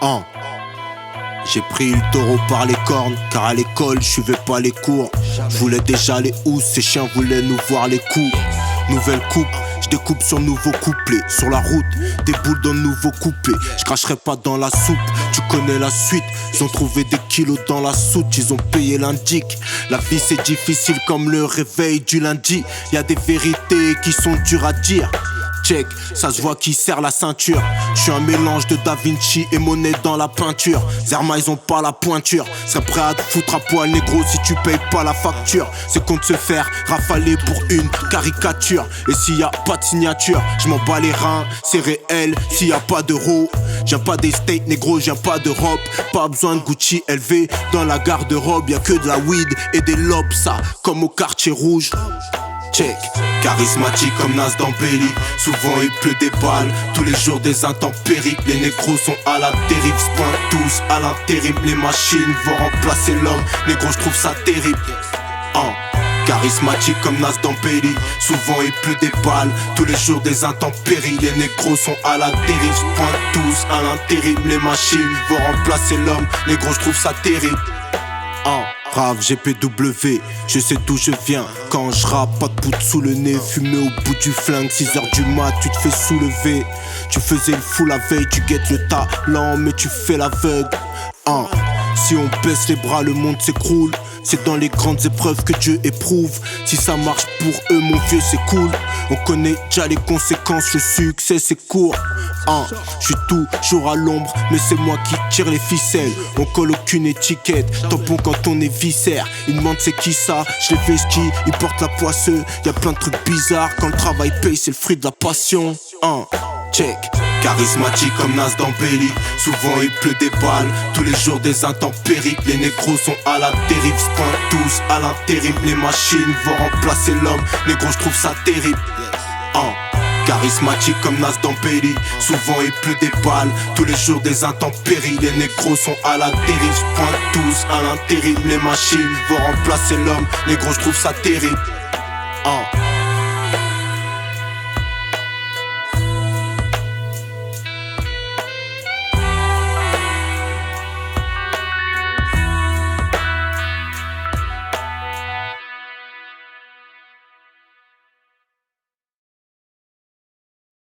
Hein. J'ai pris le taureau par les cornes, car à l'école je suivais pas les cours. Je voulais déjà les housses, ces chiens voulaient nous voir les coups. Nouvelle coupe, je découpe sur nouveau couplet. Sur la route, des boules d'un nouveau coupé. Je cracherai pas dans la soupe, tu connais la suite. Ils ont trouvé des kilos dans la soute, ils ont payé l'indique. La vie c'est difficile comme le réveil du lundi. Y a des vérités qui sont dures à dire. Check, ça se voit qui serre la ceinture. Je suis un mélange de Da Vinci et Monet dans la peinture. Zerma ils ont pas la pointure. Serais prêt à te foutre à poil négro si tu payes pas la facture. C'est qu'on te se faire rafaler pour une caricature. Et s'il y a pas de signature, je m'en bats les reins, c'est réel. S'il y a pas d'euros, j'viens pas des States négro, j'viens pas d'Europe. Pas besoin de Gucci LV dans la garde-robe. Y'a que de la weed et des lobes, ça comme au quartier rouge. Check, charismatique comme Nas dans Belly. Souvent il pleut des balles, tous les jours des intempéries. Les négros sont à la dérive, se pointent tous à l'intérim. Les machines vont remplacer l'homme, négros j'trouve ça terrible. Charismatique comme Nas dans Belly. Souvent il pleut des balles, tous les jours des intempéries. Les négros sont à la dérive, se pointent tous à l'intérim. Les machines vont remplacer l'homme, négros j'trouve ça terrible. Rave GPW, je sais d'où je viens. Quand je rappe, pas de poudre sous le nez, fumé au bout du flingue. 6h du mat, tu te fais soulever. Tu faisais le fou la veille, tu guettes le talent, mais tu fais l'aveugle. Si on baisse les bras, le monde s'écroule. C'est dans les grandes épreuves que Dieu éprouve. Si ça marche pour eux, mon vieux, c'est cool. On connaît déjà les conséquences, le succès c'est court. Je suis toujours à l'ombre, mais c'est moi qui tire les ficelles. On colle aucune étiquette, tampon quand on est viscère. Ils demandent c'est qui ça, je les fais ski, ils portent la poisseuse. Y'a plein de trucs bizarres, quand le travail paye, c'est le fruit de la passion. Check, charismatique comme Nas dans Belly. Souvent il pleut des balles, tous les jours des intempéries. Les négros sont à la dérive, se pointent tous à l'intérim. Les machines vont remplacer l'homme, négros j'trouve ça terrible. Charismatique comme Nas dans Belly. Souvent il pleut des balles, tous les jours des intempéries. Les négros sont à la dérive, se pointent tous à l'intérim. Les machines vont remplacer l'homme, négros j'trouve ça terrible.